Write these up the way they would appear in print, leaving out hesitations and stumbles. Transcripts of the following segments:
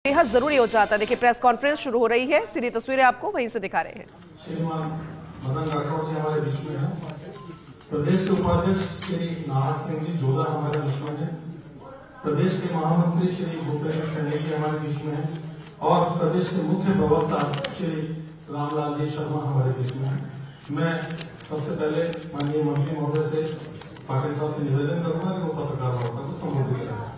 बेहद जरूरी हो जाता है। देखिए प्रेस कॉन्फ्रेंस शुरू हो रही है, सीधी तस्वीरें आपको वहीं से दिखा रहे हैं। श्रीमान मदन राठौड़ जी हमारे बीच में हैं। प्रदेश के उपाध्यक्ष श्री नारायण सिंह जी जोधा हमारे बीच में हैं। प्रदेश के महामंत्री श्री भूपेंद्र सैनी जी हमारे बीच में हैं और प्रदेश के मुख्य प्रवक्ता श्री रामलाल जी शर्मा हमारे बीच में हैं। मैं सबसे पहले माननीय मंत्री महोदय से पाटिल साहब से निवेदन करूंगा कि वो पत्रकार वार्ता को संबोधित करें।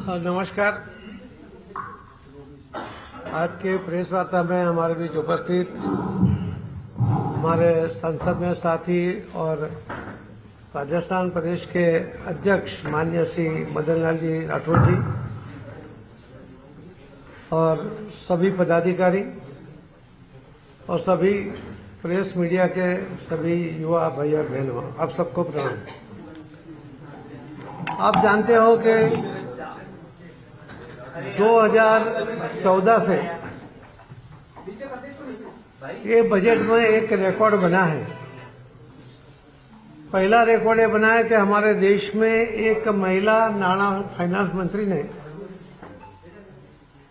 नमस्कार। आज के प्रेस वार्ता में हमारे बीच उपस्थित हमारे संसद में साथी और राजस्थान प्रदेश के अध्यक्ष माननीय श्री मदन लाल जी राठौड़ जी और सभी पदाधिकारी और सभी प्रेस मीडिया के सभी युवा भाई और बहनों, आप सबको प्रणाम। आप जानते हो कि 2014 से ये बजट में एक रिकॉर्ड बना है। पहला रिकॉर्ड ये बना है कि हमारे देश में एक महिला नाणां फाइनेंस मंत्री ने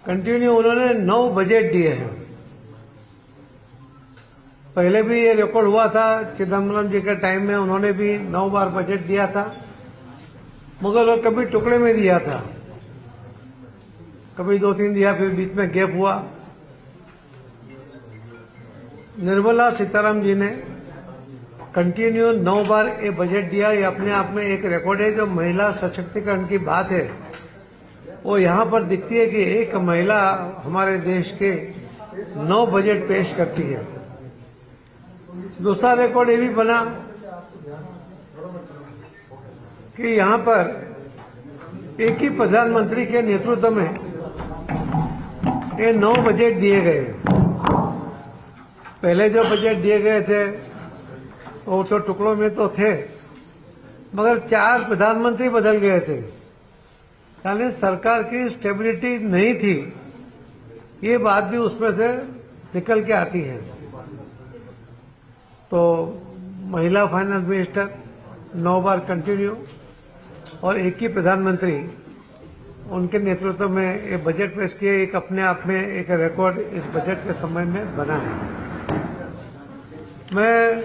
कंटिन्यू उन्होंने 9 बजट दिए हैं। पहले भी ये रिकॉर्ड हुआ था, चिदम्बरम जी के टाइम में उन्होंने भी 9 बार बजट दिया था, मगर वो कभी टुकड़े में दिया था, कभी 2-3 दिया, फिर बीच में गैप हुआ। निर्मला सीतारामन जी ने कंटिन्यू 9 बार ये बजट दिया। ये अपने आप में एक रिकॉर्ड है। जो महिला सशक्तिकरण की बात है वो यहाँ पर दिखती है कि एक महिला हमारे देश के 9 बजट पेश करती है। दूसरा रिकॉर्ड ये भी बना कि यहाँ पर एक ही प्रधानमंत्री के नेतृत्व में ये 9 बजट दिए गए। पहले जो बजट दिए गए थे वो तो टुकड़ों में तो थे, मगर 4 प्रधानमंत्री बदल गए थे, यानी सरकार की स्टेबिलिटी नहीं थी। ये बात भी उसमें से निकल के आती है। तो महिला फाइनेंस मिनिस्टर 9 बार कंटिन्यू और एक ही प्रधानमंत्री, उनके नेतृत्व में ये बजट पेश किए, एक अपने आप में एक रिकॉर्ड इस बजट के समय में बना है। मैं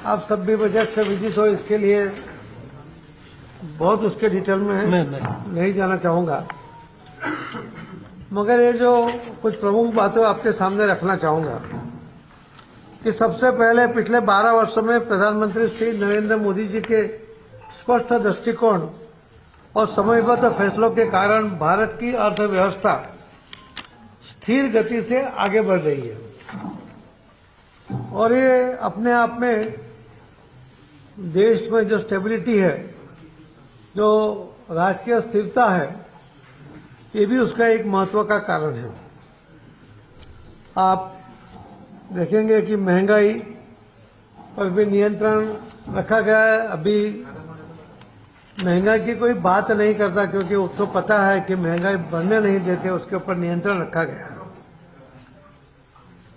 आप सब भी बजट से विदित हो, इसके लिए बहुत उसके डिटेल में नहीं जाना चाहूंगा, मगर ये जो कुछ प्रमुख बातें आपके सामने रखना चाहूंगा कि सबसे पहले पिछले 12 वर्षों में प्रधानमंत्री श्री नरेंद्र मोदी जी के स्पष्ट दृष्टिकोण और समयबद्ध फैसलों के कारण भारत की अर्थव्यवस्था स्थिर गति से आगे बढ़ रही है और ये अपने आप में देश में जो स्टेबिलिटी है, जो राजकीय स्थिरता है, ये भी उसका एक महत्व का कारण है। आप देखेंगे कि महंगाई पर भी नियंत्रण रखा गया है। अभी महंगाई की कोई बात नहीं करता, क्योंकि उसको पता है कि महंगाई बढ़ने नहीं देते, उसके ऊपर नियंत्रण रखा गया है।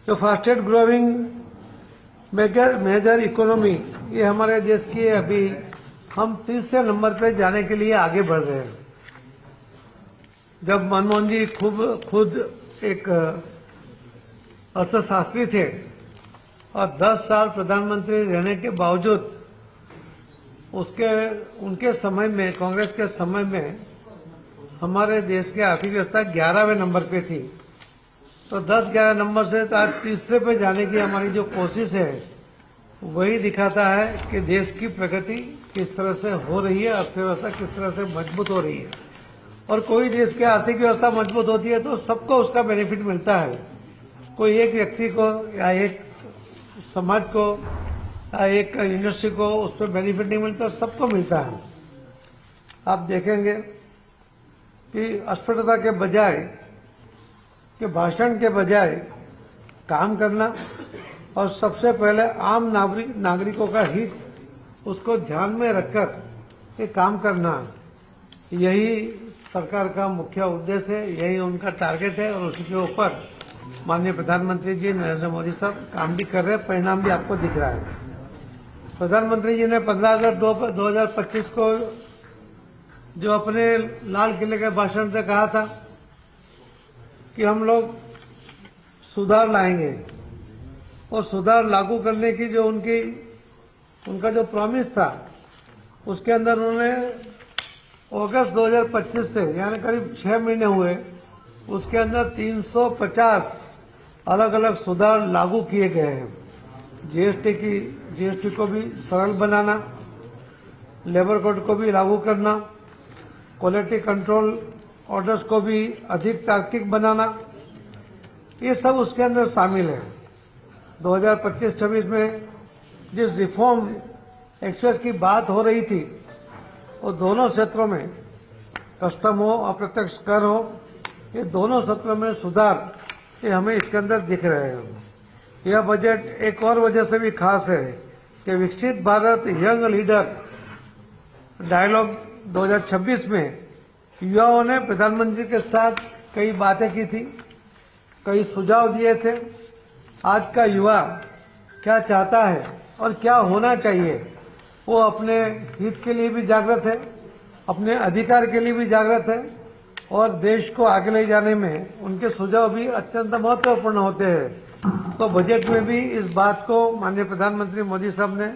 जो फास्टेस्ट ग्रोइंग मेजर इकोनॉमी, ये हमारे देश की अभी हम 30 नंबर पे जाने के लिए आगे बढ़ रहे हैं। जब मनमोहन जी खुद एक अर्थशास्त्री थे और 10 साल प्रधानमंत्री रहने के बावजूद उनके समय में, कांग्रेस के समय में हमारे देश की आर्थिक व्यवस्था 11वें नंबर पे थी। तो 10-11 नंबर से आज तीसरे पे जाने की हमारी जो कोशिश है, वही दिखाता है कि देश की प्रगति किस तरह से हो रही है, अर्थव्यवस्था किस तरह से मजबूत हो रही है। और कोई देश की आर्थिक व्यवस्था मजबूत होती है तो सबको उसका बेनिफिट मिलता है। कोई एक व्यक्ति को या एक समाज को या एक इंडस्ट्री को उस पर बेनिफिट नहीं मिलता, सबको मिलता है। आप देखेंगे कि अस्पष्टता के बजाय, कि भाषण के बजाय काम करना और सबसे पहले आम नागरिकों का हित उसको ध्यान में रखकर ये काम करना, यही सरकार का मुख्य उद्देश्य है, यही उनका टारगेट है। और उसी के ऊपर माननीय प्रधानमंत्री जी नरेंद्र मोदी साहब काम भी कर रहे हैं, परिणाम भी आपको दिख रहा है। प्रधानमंत्री जी ने 15 अगस्त 2025 को जो अपने लाल किले के भाषण में कहा था कि हम लोग सुधार लाएंगे और सुधार लागू करने की जो उनका जो प्रॉमिस था उसके अंदर उन्होंने अगस्त 2025 से यानी करीब 6 महीने हुए, उसके अंदर 350 अलग अलग सुधार लागू किए गए हैं। जीएसटी को भी सरल बनाना, लेबर कोड को भी लागू करना, क्वालिटी कंट्रोल ऑर्डर्स को भी अधिक तार्किक बनाना, ये सब उसके अंदर शामिल है। 2025-26 में जिस रिफॉर्म एक्सप्रेस की बात हो रही थी वो दोनों क्षेत्रों में, कस्टम हो, अप्रत्यक्ष कर हो, ये दोनों क्षेत्रों में सुधार ये हमें इसके अंदर दिख रहे हैं। यह बजट एक और वजह से भी खास है कि विकसित भारत यंग लीडर डायलॉग 2026 में युवाओं ने प्रधानमंत्री के साथ कई बातें की थी, कई सुझाव दिए थे। आज का युवा क्या चाहता है और क्या होना चाहिए, वो अपने हित के लिए भी जागृत है, अपने अधिकार के लिए भी जागृत है और देश को आगे ले जाने में उनके सुझाव भी अत्यंत महत्वपूर्ण होते हैं। तो बजट में भी इस बात को माननीय प्रधानमंत्री मोदी साहब ने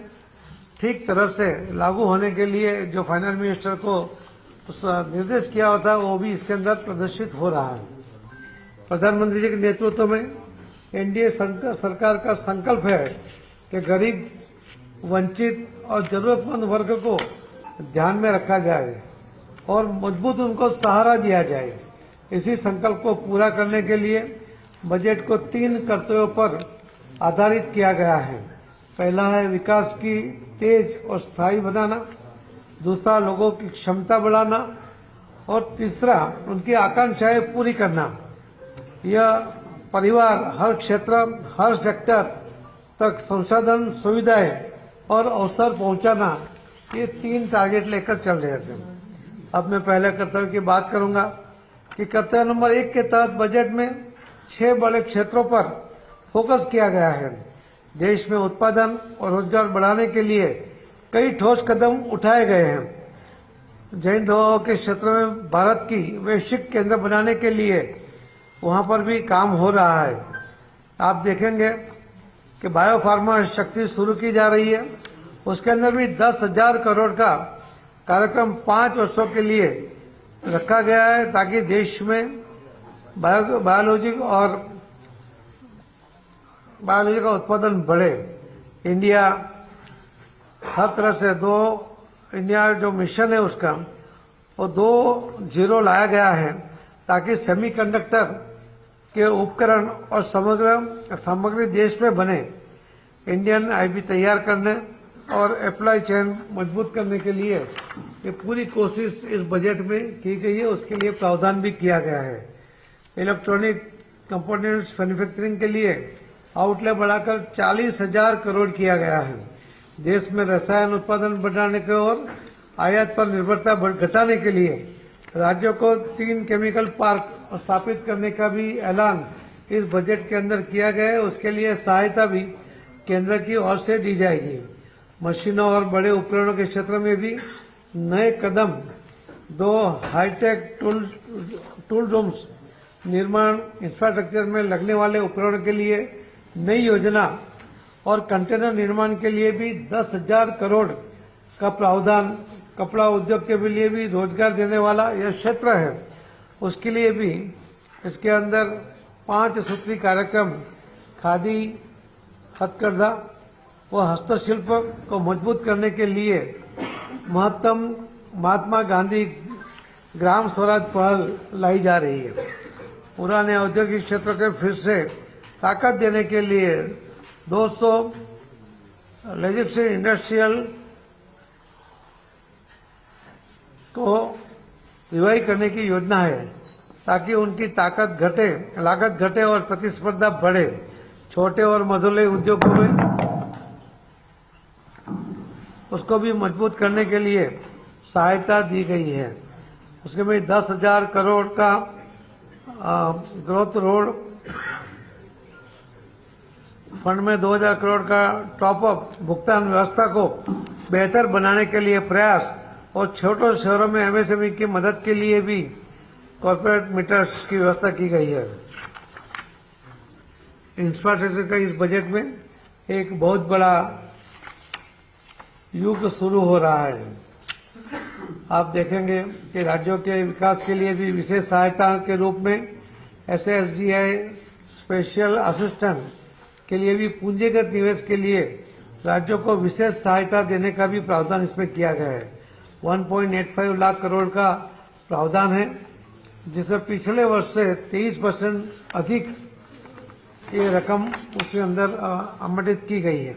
ठीक तरह से लागू होने के लिए जो फाइनेंस मिनिस्टर को निर्देश किया होता है वो भी इसके अंदर प्रदर्शित हो रहा है। प्रधानमंत्री जी के नेतृत्व में एनडीए सरकार का संकल्प है कि गरीब, वंचित और जरूरतमंद वर्ग को ध्यान में रखा जाए और मजबूत उनको सहारा दिया जाए। इसी संकल्प को पूरा करने के लिए बजट को 3 कर्तव्यों पर आधारित किया गया है। पहला है विकास की तेज और स्थायी बनाना, दूसरा लोगों की क्षमता बढ़ाना और तीसरा उनकी आकांक्षाएं पूरी करना। यह परिवार, हर क्षेत्र, हर सेक्टर तक संसाधन, सुविधाएं और अवसर पहुंचाना, ये 3 टारगेट लेकर चल रहे थे। अब मैं पहले कर्तव्य की बात करूंगा कि कर्तव्य नंबर 1 के तहत बजट में 6 बड़े क्षेत्रों पर फोकस किया गया है। देश में उत्पादन और रोजगार बढ़ाने के लिए कई ठोस कदम उठाए गए हैं। जैन दवाओं के क्षेत्र में भारत की वैश्विक केंद्र बनाने के लिए वहां पर भी काम हो रहा है। आप देखेंगे कि बायोफार्मा शक्ति शुरू की जा रही है, उसके अंदर भी 10,000 करोड़ का कार्यक्रम 5 वर्षों के लिए रखा गया है ताकि देश में बायोलॉजी का उत्पादन बढ़े। इंडिया हर तरह से इंडिया जो मिशन है उसका वो 2.0 लाया गया है ताकि सेमीकंडक्टर के उपकरण और सामग्री देश में बने। इंडियन आईपी तैयार करने और अप्लाई चेन मजबूत करने के लिए ये पूरी कोशिश इस बजट में की गई है, उसके लिए प्रावधान भी किया गया है। इलेक्ट्रॉनिक कंपोनेंट्स मैन्युफैक्चरिंग के लिए आउटले बढ़ाकर 40,000 करोड़ किया गया है। देश में रसायन उत्पादन बढ़ाने के और आयात पर निर्भरता घटाने के लिए राज्यों को 3 केमिकल पार्क स्थापित करने का भी ऐलान इस बजट के अंदर किया गया है। उसके लिए सहायता भी केंद्र की ओर से दी जाएगी। मशीनों और बड़े उपकरणों के क्षेत्र में भी नए कदम, 2 हाईटेक टूल रूम्स निर्माण, इंफ्रास्ट्रक्चर में लगने वाले उपकरणों के लिए नई योजना और कंटेनर निर्माण के लिए भी 10,000 करोड़ का प्रावधान, कपड़ा उद्योग के लिए भी रोजगार देने वाला यह क्षेत्र है, उसके लिए भी इसके अंदर 5 सूत्री कार्यक्रम, खादी, हथकरघा व हस्तशिल्प को मजबूत करने के लिए महात्मा गांधी ग्राम स्वराज पहल लाई जा रही है। पुराने औद्योगिक क्षेत्र के फिर से ताकत देने के लिए 200 लेजिस्टिक इंडस्ट्रियल को रिवाइव करने की योजना है ताकि उनकी लागत घटे और प्रतिस्पर्धा बढ़े। छोटे और मझोले उद्योगों में उसको भी मजबूत करने के लिए सहायता दी गई है। उसके में 10,000 करोड़ का ग्रोथ रोड फंड में 2,000 करोड़ का टॉप अप भुगतान व्यवस्था को बेहतर बनाने के लिए प्रयास और छोटे शहरों में एमएसएमई की मदद के लिए भी कॉर्पोरेट मीटर्स की व्यवस्था की गई है। इंफ्रास्ट्रक्चर का इस बजट में एक बहुत बड़ा युग शुरू हो रहा है। आप देखेंगे कि राज्यों के विकास के लिए भी विशेष सहायता के रूप में SSGI स्पेशल असिस्टेंट के लिए भी पूंजीगत निवेश के लिए राज्यों को विशेष सहायता देने का भी प्रावधान इसमें किया गया है। 1.85 लाख करोड़ का प्रावधान है, जिसमें पिछले वर्ष से 23% अधिक ये रकम उसके अंदर आवंटित की गई है।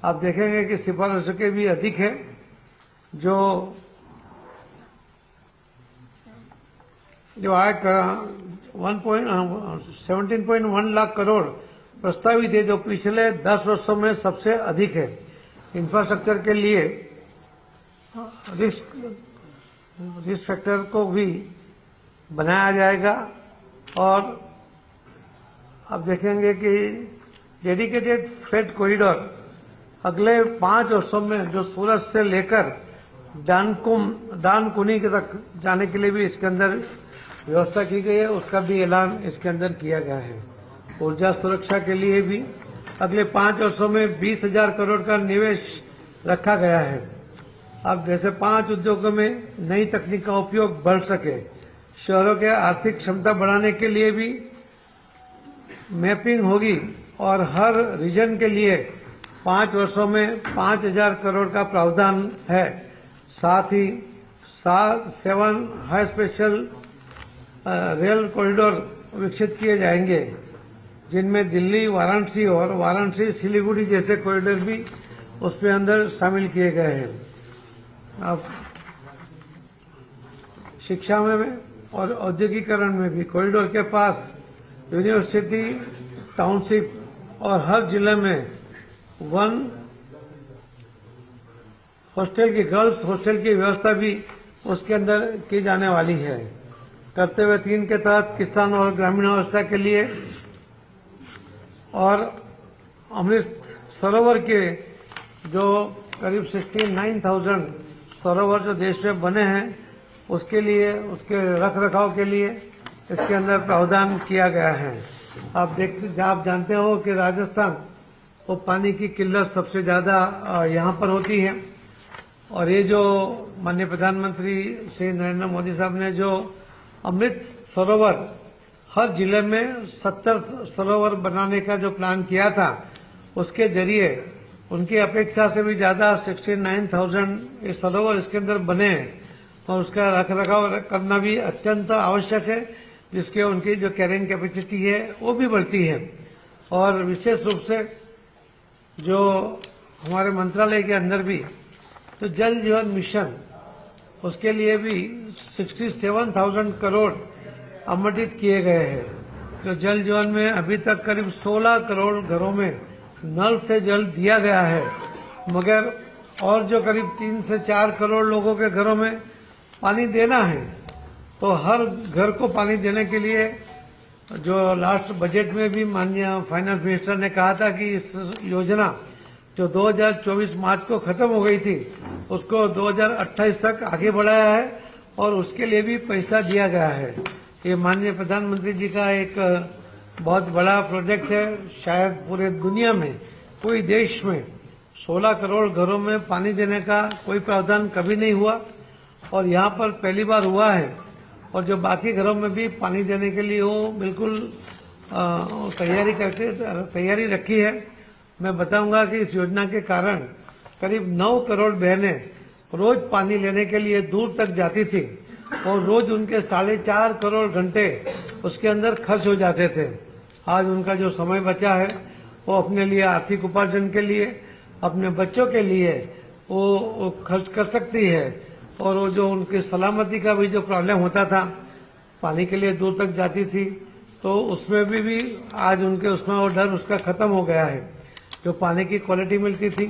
आप देखेंगे कि सिफारिशों के भी अधिक है, जो आय का 17.1 लाख करोड़ प्रस्तावित है, जो पिछले 10 वर्षों में सबसे अधिक है। इंफ्रास्ट्रक्चर के लिए रिस्क फैक्टर को भी बनाया जाएगा और आप देखेंगे कि डेडिकेटेड फ्रेट कॉरिडोर अगले 5 वर्षों में जो सूरत से लेकर डानकुनी तक जाने के लिए भी इसके अंदर व्यवस्था की गई है, उसका भी ऐलान इसके अंदर किया गया है। ऊर्जा सुरक्षा के लिए भी अगले 5 वर्षों में 20,000 करोड़ का निवेश रखा गया है। अब जैसे 5 उद्योगों में नई तकनीक का उपयोग बढ़ सके, शहरों के आर्थिक क्षमता बढ़ाने के लिए भी मैपिंग होगी और हर रीजन के लिए 5 वर्षों में 5,000 करोड़ का प्रावधान है। साथ ही 7 हाई स्पेशल रेल कॉरिडोर विकसित किए जाएंगे, जिनमें दिल्ली वाराणसी और वाराणसी सिलीगुड़ी जैसे कॉरिडोर भी उसमें अंदर शामिल किए गए हैं। अब शिक्षा में और औद्योगिकरण में भी कॉरिडोर के पास यूनिवर्सिटी टाउनशिप और हर जिले में 1 हॉस्टल की गर्ल्स हॉस्टल की व्यवस्था भी उसके अंदर की जाने वाली है। कर्तव्य 3 के तहत किसान और ग्रामीण अवस्था के लिए और अमृत सरोवर के जो करीब 69,000 सरोवर जो देश में बने हैं, उसके लिए उसके रख रखाव के लिए इसके अंदर प्रावधान किया गया है। आप जानते हो कि राजस्थान वो पानी की किल्लत सबसे ज्यादा यहाँ पर होती है, और ये जो माननीय प्रधानमंत्री श्री नरेंद्र मोदी साहब ने जो अमृत सरोवर हर जिले में 70 सरोवर बनाने का जो प्लान किया था, उसके जरिए उनकी अपेक्षा से भी ज्यादा 69,000 ये सरोवर इसके अंदर बने हैं, और उसका रख रखाव करना भी अत्यंत आवश्यक है, जिसके उनकी जो कैरिंग कैपेसिटी है वो भी बढ़ती है। और विशेष रूप से जो हमारे मंत्रालय के अंदर भी तो जल जीवन मिशन, उसके लिए भी 67,000 करोड़ आवंटित किए गए हैं। जो जल जीवन में अभी तक करीब 16 करोड़ घरों में नल से जल दिया गया है, मगर और जो करीब 3 से 4 करोड़ लोगों के घरों में पानी देना है, तो हर घर को पानी देने के लिए जो लास्ट बजट में भी माननीय फाइनेंस मिनिस्टर ने कहा था कि इस योजना जो 2024 मार्च को खत्म हो गई थी, उसको 2028 तक आगे बढ़ाया है और उसके लिए भी पैसा दिया गया है। ये माननीय प्रधानमंत्री जी का एक बहुत बड़ा प्रोजेक्ट है। शायद पूरे दुनिया में कोई देश में 16 करोड़ घरों में पानी देने का कोई प्रावधान कभी नहीं हुआ, और यहाँ पर पहली बार हुआ है। और जो बाकी घरों में भी पानी देने के लिए वो बिल्कुल तैयारी रखी है। मैं बताऊंगा कि इस योजना के कारण करीब 9 करोड़ बहनें रोज पानी लेने के लिए दूर तक जाती थी, और रोज उनके 4.5 करोड़ घंटे उसके अंदर खर्च हो जाते थे। आज उनका जो समय बचा है वो अपने लिए आर्थिक उपार्जन के लिए, अपने बच्चों के लिए वो खर्च कर सकती है। और वो जो उनकी सलामती का भी जो प्रॉब्लम होता था, पानी के लिए दूर तक जाती थी, तो उसमें भी आज उनके उसमें वो डर उसका खत्म हो गया है। जो पानी की क्वालिटी मिलती थी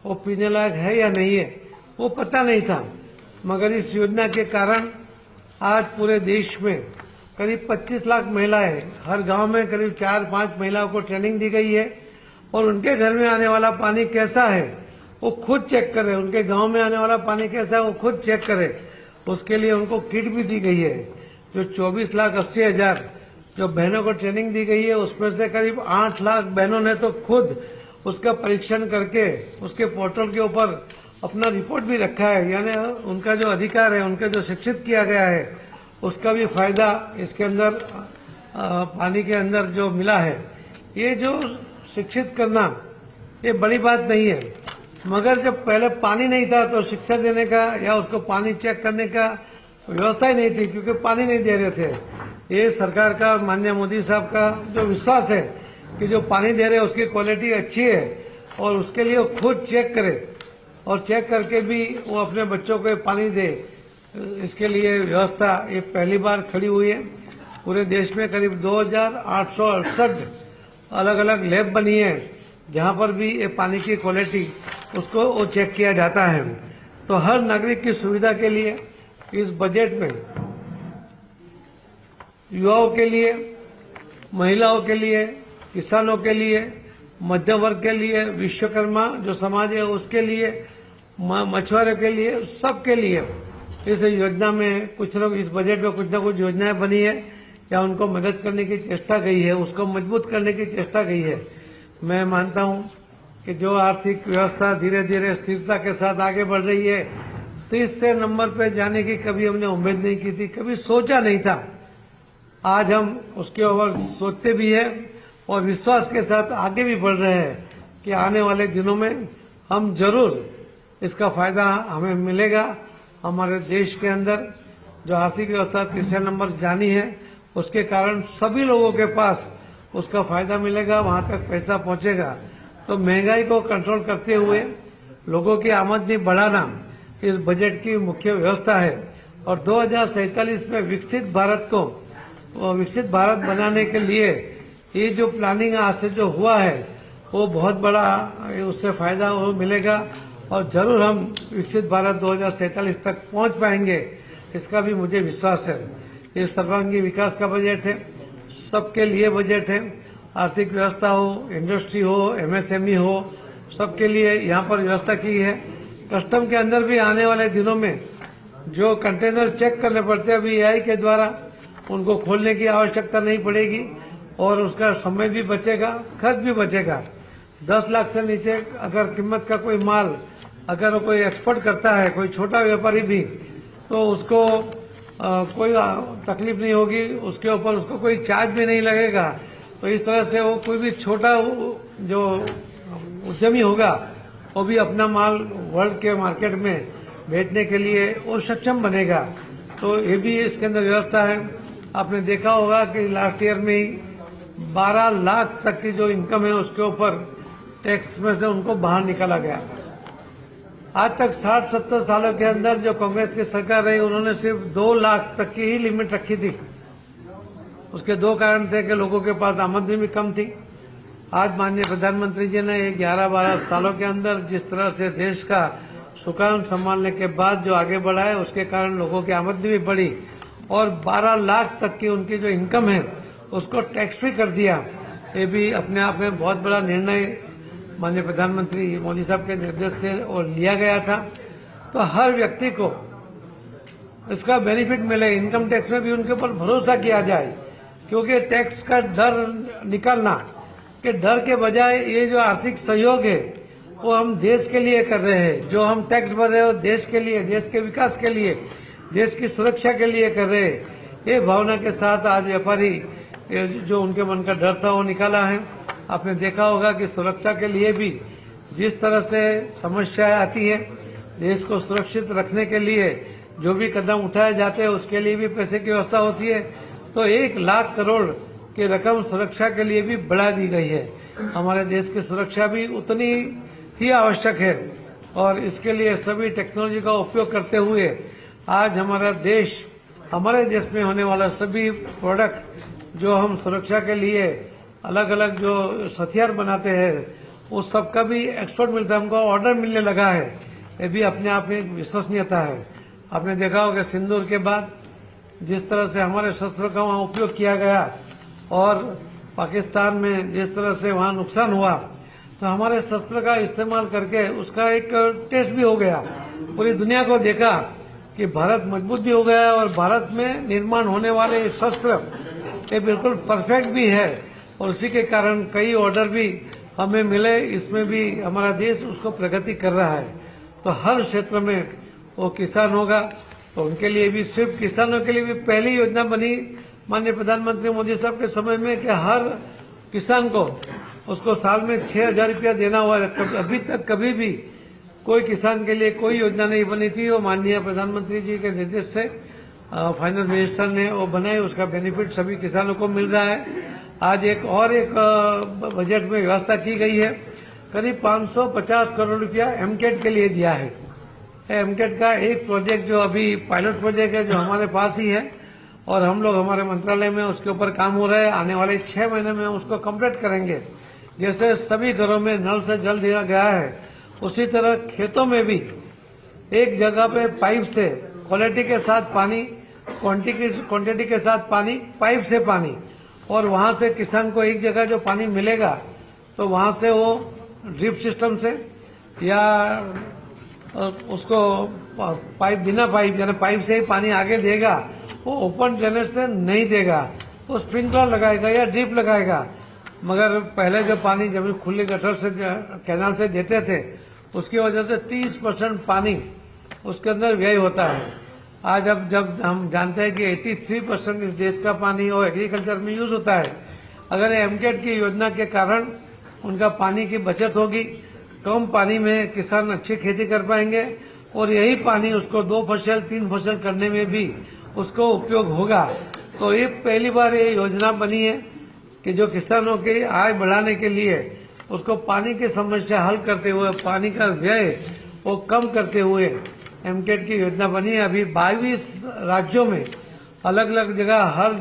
वो पीने लायक है या नहीं है वो पता नहीं था, मगर इस योजना के कारण आज पूरे देश में करीब 25 लाख महिलाएं, हर गांव में करीब 4-5 महिलाओं को ट्रेनिंग दी गई है, और उनके घर में आने वाला पानी कैसा है वो खुद चेक करे, उनके गांव में आने वाला पानी कैसा है वो खुद चेक करे। उसके लिए उनको किट भी दी गई है। जो 24,80,000 जो बहनों को ट्रेनिंग दी गई है, उसमें से करीब 8 लाख बहनों ने तो खुद उसका परीक्षण करके उसके पोर्टल के ऊपर अपना रिपोर्ट भी रखा है। यानी उनका जो अधिकार है, उनका जो शिक्षित किया गया है, उसका भी फायदा इसके अंदर पानी के अंदर जो मिला है। ये जो शिक्षित करना ये बड़ी बात नहीं है, मगर जब पहले पानी नहीं था तो शिक्षा देने का या उसको पानी चेक करने का व्यवस्था ही नहीं थी, क्योंकि पानी नहीं दे रहे थे। ये सरकार का, माननीय मोदी साहब का जो विश्वास है कि जो पानी दे रहे हैं उसकी क्वालिटी अच्छी है और उसके लिए वो खुद चेक करे और चेक करके भी वो अपने बच्चों को पानी दे, इसके लिए व्यवस्था ये पहली बार खड़ी हुई है। पूरे देश में करीब 2,868 अलग अलग लैब बनी है जहां पर भी ये पानी की क्वालिटी उसको वो चेक किया जाता है। तो हर नागरिक की सुविधा के लिए इस बजट में युवाओं के लिए, महिलाओं के लिए, किसानों के लिए, मध्यम वर्ग के लिए, विश्वकर्मा जो समाज है उसके लिए, मछुआरों के लिए, सबके लिए इस योजना में कुछ लोग, इस बजट में कुछ न कुछ योजनाएं बनी है या उनको मदद करने की चेष्टा गई है, उसको मजबूत करने की चेष्टा गई है। मैं मानता हूं कि जो आर्थिक व्यवस्था धीरे धीरे स्थिरता के साथ आगे बढ़ रही है, 30 नंबर पे जाने की कभी हमने उम्मीद नहीं की थी, कभी सोचा नहीं था। आज हम उसके ऊपर सोचते भी है और विश्वास के साथ आगे भी बढ़ रहे हैं कि आने वाले दिनों में हम जरूर इसका फायदा हमें मिलेगा। हमारे देश के अंदर जो आर्थिक व्यवस्था 30 नंबर जानी है, उसके कारण सभी लोगों के पास उसका फायदा मिलेगा, वहां तक पैसा पहुंचेगा। तो महंगाई को कंट्रोल करते हुए लोगों की आमदनी बढ़ाना इस बजट की मुख्य व्यवस्था है। और 2047 में विकसित भारत बनाने के लिए ये जो प्लानिंग आज से जो हुआ है वो बहुत बड़ा उससे फायदा वो मिलेगा और जरूर हम विकसित भारत 2047 तक पहुंच पाएंगे, इसका भी मुझे विश्वास है। ये सर्वांगीण विकास का बजट है, सबके लिए बजट है। आर्थिक व्यवस्था हो, इंडस्ट्री हो, एमएसएमई हो, सबके लिए यहाँ पर व्यवस्था की है। कस्टम के अंदर भी आने वाले दिनों में जो कंटेनर चेक करने पड़ते हैं, अभी एआई के द्वारा उनको खोलने की आवश्यकता नहीं पड़ेगी और उसका समय भी बचेगा, खर्च भी बचेगा। 10 लाख से नीचे अगर कीमत का कोई माल अगर कोई एक्सपोर्ट करता है, कोई छोटा व्यापारी भी, तो उसको कोई तकलीफ नहीं होगी, उसके ऊपर उसको कोई चार्ज भी नहीं लगेगा। तो इस तरह से वो कोई भी छोटा जो उद्यमी होगा वो भी अपना माल वर्ल्ड के मार्केट में बेचने के लिए वो सक्षम बनेगा। तो ये भी इसके अंदर व्यवस्था है। आपने देखा होगा कि लास्ट ईयर में ही 12 लाख तक की जो इनकम है उसके ऊपर टैक्स में से उनको बाहर निकाला गया। आज तक 60-70 सालों के अंदर जो कांग्रेस की सरकार रही, उन्होंने सिर्फ 2 लाख तक की ही लिमिट रखी थी। उसके 2 कारण थे कि लोगों के पास आमदनी भी कम थी। आज माननीय प्रधानमंत्री जी ने 11-12 सालों के अंदर जिस तरह से देश का सुकान संभालने के बाद जो आगे बढ़ा है, उसके कारण लोगों की आमदनी भी बढ़ी और 12 लाख तक की उनकी जो इनकम है उसको टैक्स फ्री कर दिया। ये भी अपने आप में बहुत बड़ा निर्णय माननीय प्रधानमंत्री मोदी साहब के निर्देश से और लिया गया था। तो हर व्यक्ति को इसका बेनिफिट मिले, इनकम टैक्स में भी उनके ऊपर भरोसा किया जाए, क्योंकि टैक्स का डर निकालना के डर के बजाय ये जो आर्थिक सहयोग है वो हम देश के लिए कर रहे हैं। जो हम टैक्स भर रहे हो देश के लिए, देश के विकास के लिए, देश की सुरक्षा के लिए कर रहे हैं। ये भावना के साथ आज व्यापारी जो उनके मन का डर था वो निकाला है। आपने देखा होगा कि सुरक्षा के लिए भी जिस तरह से समस्याएं आती है, देश को सुरक्षित रखने के लिए जो भी कदम उठाए जाते हैं उसके लिए भी पैसे की व्यवस्था होती है। तो 1 लाख करोड़ की रकम सुरक्षा के लिए भी बढ़ा दी गई है। हमारे देश की सुरक्षा भी उतनी ही आवश्यक है और इसके लिए सभी टेक्नोलॉजी का उपयोग करते हुए आज हमारे देश में होने वाला सभी प्रोडक्ट जो हम सुरक्षा के लिए अलग अलग जो हथियार बनाते हैं उस सबका भी एक्सपोर्ट मिलता है, हमको ऑर्डर मिलने लगा है। ये भी अपने आप में एक विश्वसनीयता है। आपने देखा होगा सिंदूर के बाद जिस तरह से हमारे शस्त्रों का वहां उपयोग किया गया और पाकिस्तान में जिस तरह से वहां नुकसान हुआ, तो हमारे शस्त्र का इस्तेमाल करके उसका एक टेस्ट भी हो गया। पूरी दुनिया को देखा कि भारत मजबूत भी हो गया और भारत में निर्माण होने वाले शस्त्र ये बिल्कुल परफेक्ट भी है और उसी के कारण कई ऑर्डर भी हमें मिले। इसमें भी हमारा देश उसको प्रगति कर रहा है। तो हर क्षेत्र में वो किसान होगा तो उनके लिए भी, सिर्फ किसानों के लिए भी पहली योजना बनी माननीय प्रधानमंत्री मोदी साहब के समय में कि हर किसान को उसको साल में 6,000 रुपया देना हुआ। अभी तक कभी भी कोई किसान के लिए कोई योजना नहीं बनी थी। वो माननीय प्रधानमंत्री जी के निर्देश से फाइनेंस मिनिस्टर ने वो बनाए, उसका बेनिफिट सभी किसानों को मिल रहा है। आज एक बजट में व्यवस्था की गई है, करीब 550 करोड़ रुपया एमकेट के लिए दिया है। एमकेट का एक प्रोजेक्ट जो अभी पायलट प्रोजेक्ट है जो हमारे पास ही है और हम लोग हमारे मंत्रालय में उसके ऊपर काम हो रहा है। आने वाले 6 महीने में उसको कंप्लीट करेंगे। जैसे सभी घरों में नल से जल दिया गया है उसी तरह खेतों में भी एक जगह पे पाइप से क्वालिटी के साथ पानी, क्वांटिटी के साथ पानी, पाइप से पानी, और वहां से किसान को एक जगह जो पानी मिलेगा तो वहां से वो ड्रिप सिस्टम से या उसको पाइप, बिना पाइप यानी पाइप से ही पानी आगे देगा। वो ओपन ड्रेनेज से नहीं देगा, वो स्प्रिंकलर लगाएगा या ड्रिप लगाएगा। मगर पहले जो पानी जब खुले गटर से कैनाल से देते थे उसकी वजह से 30% पानी उसके अंदर व्यय होता है। आज अब जब हम जानते हैं कि 83% इस देश का पानी और एग्रीकल्चर में यूज होता है, अगर एमकेट की योजना के कारण उनका पानी की बचत होगी, कम पानी में किसान अच्छी खेती कर पाएंगे और यही पानी उसको 2 फसल 3 फसल करने में भी उसको उपयोग होगा। तो ये पहली बार ये योजना बनी है कि जो किसानों की आय बढ़ाने के लिए उसको पानी की समस्या हल करते हुए, पानी का व्यय वो कम करते हुए एमकेट की योजना बनी है। अभी 22 राज्यों में अलग अलग जगह हर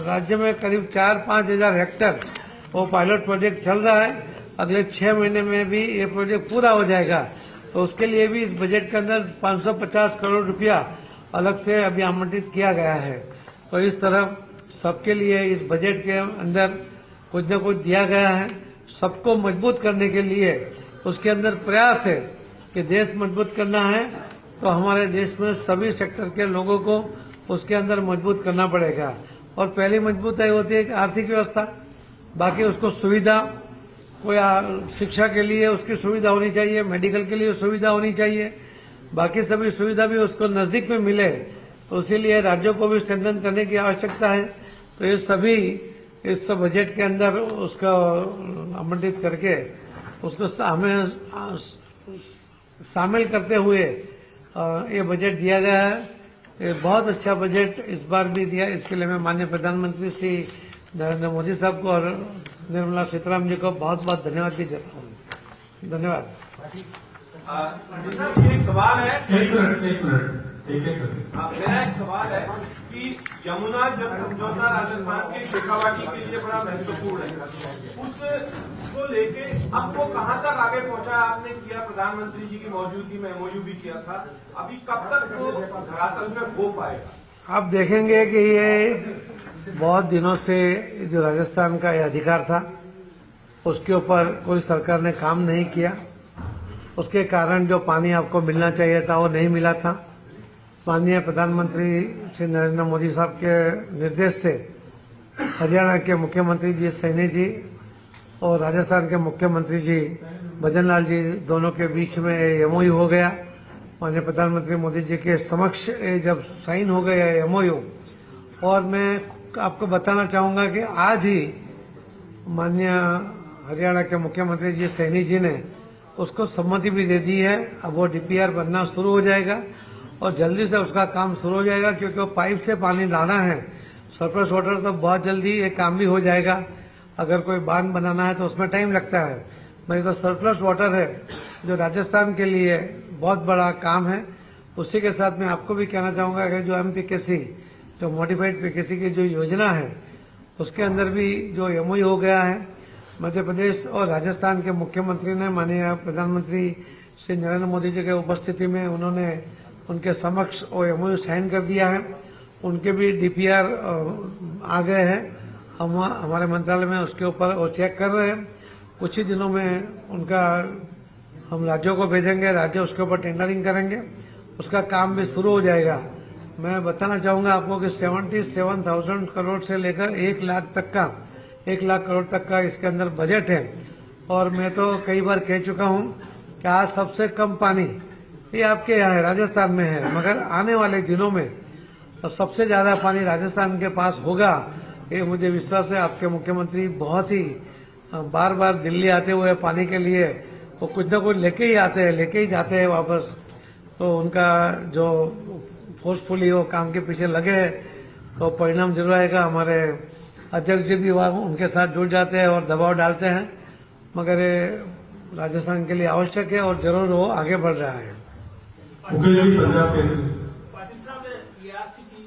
राज्य में करीब 4-5 हजार हेक्टेयर वो पायलट प्रोजेक्ट चल रहा है। अगले 6 महीने में भी ये प्रोजेक्ट पूरा हो जाएगा। तो उसके लिए भी इस बजट के अंदर 550 करोड़ रुपया अलग से अभी आवंटित किया गया है। तो इस तरह सबके लिए इस बजट के अंदर कुछ न कुछ दिया गया है। सबको मजबूत करने के लिए उसके अंदर प्रयास है कि देश मजबूत करना है तो हमारे देश में सभी सेक्टर के लोगों को उसके अंदर मजबूत करना पड़ेगा। और पहली मजबूताई होती है कि आर्थिक व्यवस्था, बाकी उसको सुविधा, कोई शिक्षा के लिए उसकी सुविधा होनी चाहिए, मेडिकल के लिए सुविधा होनी चाहिए, बाकी सभी सुविधा भी उसको नजदीक में मिले। तो इसीलिए राज्यों को भी स्ट्रेंथन करने की आवश्यकता है। तो ये सभी इस बजट के अंदर उसको आवंटित करके उसको शामिल करते हुए ये बजट दिया गया है। ये बहुत अच्छा बजट इस बार भी दिया। इसके लिए मैं माननीय प्रधानमंत्री श्री नरेंद्र मोदी साहब को और निर्मला सीतारामन जी को बहुत बहुत धन्यवाद भी देता हूँ। धन्यवाद। एक सवाल है, एक मिनट मेरा एक सवाल है कि यमुना जल समझौता राजस्थान के शेखावाटी के लिए बड़ा महत्वपूर्ण है। उसको लेके अब वो कहाँ तक आगे पहुंचा? आपने किया, प्रधानमंत्री जी की मौजूदगी में एमओयू भी किया था। अभी कब तक वो धरातल में हो पाएगा? आप देखेंगे कि ये बहुत दिनों से जो राजस्थान का ये अधिकार था उसके ऊपर कोई सरकार ने काम नहीं किया। उसके कारण जो पानी आपको मिलना चाहिए था वो नहीं मिला था। माननीय प्रधानमंत्री श्री नरेंद्र मोदी साहब के निर्देश से हरियाणा के मुख्यमंत्री जी सैनी जी और राजस्थान के मुख्यमंत्री जी भजन लाल जी दोनों के बीच में एमओयू हो गया। माननीय प्रधानमंत्री मोदी जी के समक्ष जब साइन हो गया एमओयू, और मैं आपको बताना चाहूंगा कि आज ही माननीय हरियाणा के मुख्यमंत्री जी सैनी जी ने उसको सम्मति भी दे दी है। अब वो डीपीआर बनना शुरू हो जाएगा और जल्दी से उसका काम शुरू हो जाएगा, क्योंकि वो पाइप से पानी लाना है। सरप्लस वाटर तो बहुत जल्दी ये काम भी हो जाएगा। अगर कोई बांध बनाना है तो उसमें टाइम लगता है, मगर तो सरप्लस वाटर है जो राजस्थान के लिए बहुत बड़ा काम है। उसी के साथ मैं आपको भी कहना चाहूंगा कि जो एमपीकेसी, जो मॉडिफाइड पीकेसी की जो योजना है उसके अंदर भी जो एमओयू हो गया है, मध्य प्रदेश और राजस्थान के मुख्यमंत्री ने माननीय प्रधानमंत्री श्री नरेंद्र मोदी जी के उपस्थिति में उन्होंने उनके समक्ष वो एमओयू साइन कर दिया है। उनके भी डीपीआर आ गए हैं। हम हमारे मंत्रालय में उसके ऊपर वो चेक कर रहे हैं कुछ ही दिनों में उनका हम राज्यों को भेजेंगे, राज्य उसके ऊपर टेंडरिंग करेंगे, उसका काम भी शुरू हो जाएगा। मैं बताना चाहूंगा आपको कि 77,000 करोड़ से लेकर 1 लाख तक का 1 लाख करोड़ तक का इसके अंदर बजट है। और मैं तो कई बार कह चुका हूं कि आज सबसे कम पानी ये आपके यहाँ है, राजस्थान में है, मगर आने वाले दिनों में तो सबसे ज्यादा पानी राजस्थान के पास होगा, ये मुझे विश्वास है। आपके मुख्यमंत्री बहुत ही बार बार दिल्ली आते हुए पानी के लिए वो कुछ न कुछ लेके ही आते हैं, लेके ही जाते हैं वापस। तो उनका जो फोर्सफुली वो काम के पीछे लगे हैं तो परिणाम जरूर आएगा। हमारे अध्यक्ष जी भी वहाँ उनके साथ जुड़ जाते हैं और दबाव डालते हैं, मगर ये राजस्थान के लिए आवश्यक है और जरूर वो आगे बढ़ रहा है। मुकेश जी, पंजाब केसरी से। पाटिल साहब, एआरसीपी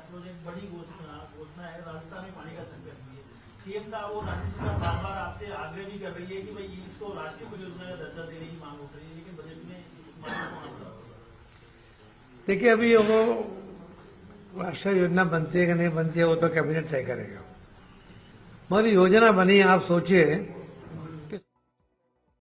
प्रोजेक्ट बड़ी घोषणा है, राजस्थान में पानी का संकट भी है। सीएम साहब और राज्य सरकार बार बार आपसे आग्रह भी कर रही है कि भाई इसको राष्ट्रीय परियोजना का दर्जा देने की मांग उठ रही है, लेकिन बजट में इस मांग को आना पड़ा। देखिए, अभी वो राष्ट्रीय योजना बनती है कि नहीं बनती है वो तो कैबिनेट तय करेगा, मगर योजना बनी। आप सोचिए